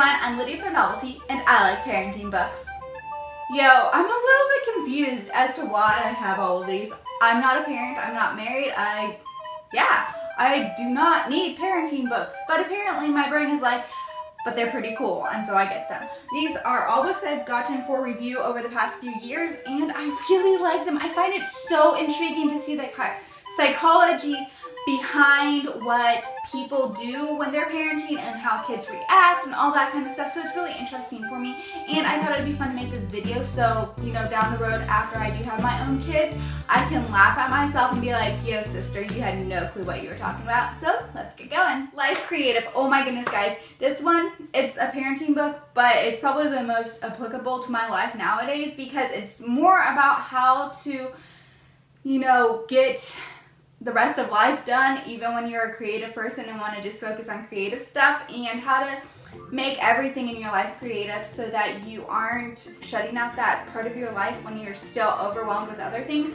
everyone, I'm Lydia from Novelty, and I like parenting books. Yo, I'm a little bit confused as to why I have all of these. I'm not a parent, I'm not married, I do not need parenting books, but apparently my brain is like, but they're pretty cool, and so I get them. These are all books I've gotten for review over the past few years, and I really like them. I find it so intriguing to see the psychology behind what people do when they're parenting and how kids react and all that kind of stuff. So it's really interesting for me, and I thought it'd be fun to make this video so, you know, down the road after I do have my own kids, I can laugh at myself and be like, yo sister, you had no clue what you were talking about. So let's get going. Life Creative. Oh my goodness, guys. This one, it's a parenting book, but it's probably the most applicable to my life nowadays because it's more about how to, you know, get the rest of life done even when you're a creative person and want to just focus on creative stuff, and how to make everything in your life creative so that you aren't shutting out that part of your life when you're still overwhelmed with other things.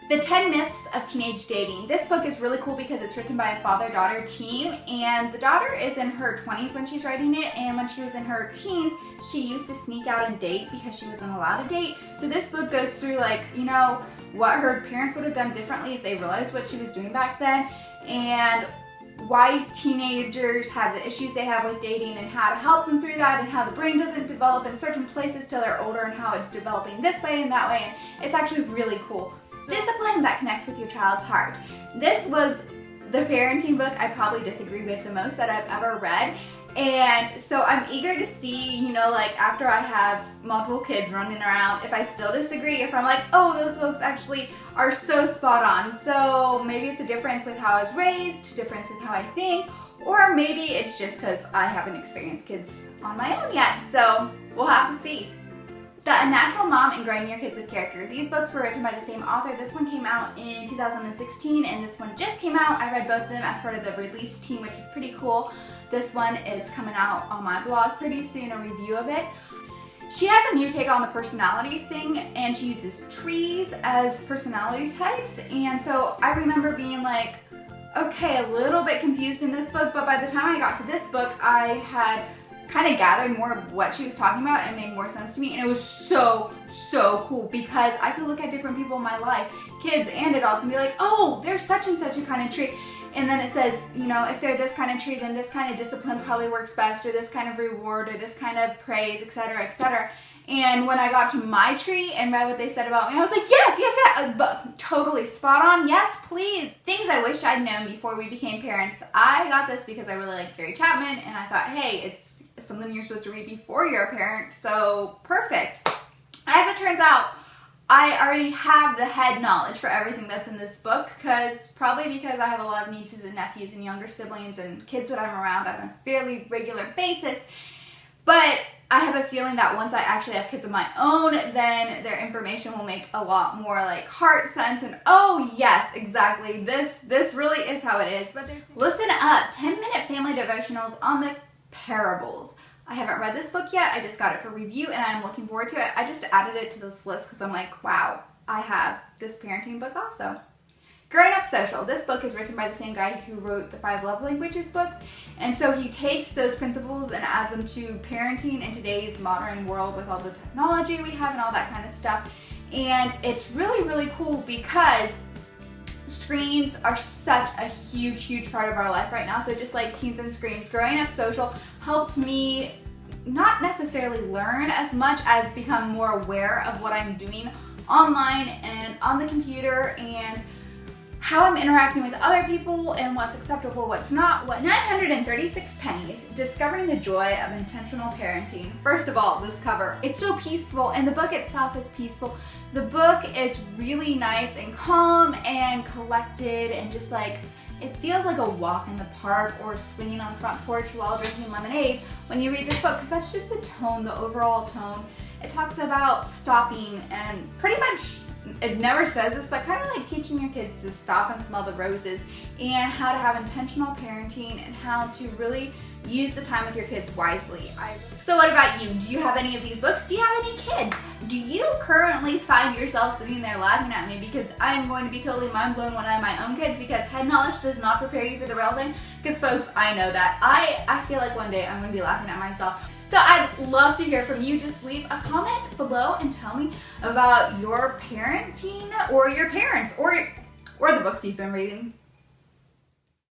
The 10 Myths of Teenage Dating. This book is really cool because it's written by a father-daughter team, and the daughter is in her 20s when she's writing it, and when she was in her teens, she used to sneak out and date because she wasn't allowed to date. So this book goes through, like, you know, what her parents would have done differently if they realized what she was doing back then, and why teenagers have the issues they have with dating and how to help them through that, and how the brain doesn't develop in certain places till they're older and how it's developing this way and that way, and it's actually really cool. Discipline that connects with your child's heart. This was the parenting book I probably disagree with the most that I've ever read, and so I'm eager to see, you know, like after I have multiple kids running around, if I still disagree, if I'm like, oh, those folks actually are so spot on. So maybe it's a difference with how I was raised, difference with how I think, or maybe it's just because I haven't experienced kids on my own yet, so we'll have to see. The Unnatural Mom and Growing Your Kids with Character. These books were written by the same author. This one came out in 2016 and this one just came out. I read both of them as part of the release team, which was pretty cool. This one is coming out on my blog pretty soon, a review of it. She has a new take on the personality thing, and she uses trees as personality types, and so I remember being like, okay, a little bit confused in this book, but by the time I got to this book, I had kind of gathered more of what she was talking about and made more sense to me, and it was so cool because I could look at different people in my life, kids and adults, and be like, oh, they're such and such a kind of tree, and then it says, you know, if they're this kind of tree, then this kind of discipline probably works best, or this kind of reward, or this kind of praise, etc., etc. And when I got to my tree and read what they said about me, I was like, yes, but totally spot on, yes, please. Things I wish I'd known before we became parents. I got this because I really like Gary Chapman, and I thought, hey, it's something you're supposed to read before you're a parent, so perfect. As it turns out, I already have the head knowledge for everything that's in this book, probably because I have a lot of nieces and nephews and younger siblings and kids that I'm around on a fairly regular basis, but I have a feeling that once I actually have kids of my own, then their information will make a lot more like heart sense, and oh yes, exactly, this really is how it is. But listen up, 10-minute family devotionals on the parables. I haven't read this book yet, I just got it for review and I'm looking forward to it. I just added it to this list because I'm like, wow, I have this parenting book also. Growing Up Social. This book is written by the same guy who wrote the 5 Love Languages books, and so he takes those principles and adds them to parenting in today's modern world with all the technology we have and all that kind of stuff. And it's really cool because screens are such a huge part of our life right now. So just like teens and screens, Growing Up Social helped me not necessarily learn as much as become more aware of what I'm doing online and on the computer, and how I'm interacting with other people, and what's acceptable, what's not. 936 Pennies, Discovering the Joy of Intentional Parenting. First of all, this cover, it's so peaceful, and the book itself is peaceful. The book is really nice and calm and collected, and just like, it feels like a walk in the park or swinging on the front porch while drinking lemonade when you read this book, because that's just the tone, the overall tone. It talks about stopping and pretty much it never says this, but kind of like teaching your kids to stop and smell the roses and how to have intentional parenting and how to really use the time with your kids wisely. So what about you? Do you have any of these books? Do you have any kids? Do you currently find yourself sitting there laughing at me? Because I'm going to be totally mind blown when I have my own kids, because head knowledge does not prepare you for the real thing. Because folks, I know that. I feel like one day I'm going to be laughing at myself. So I'd love to hear from you. Just leave a comment below and tell me about your parenting or your parents or the books you've been reading.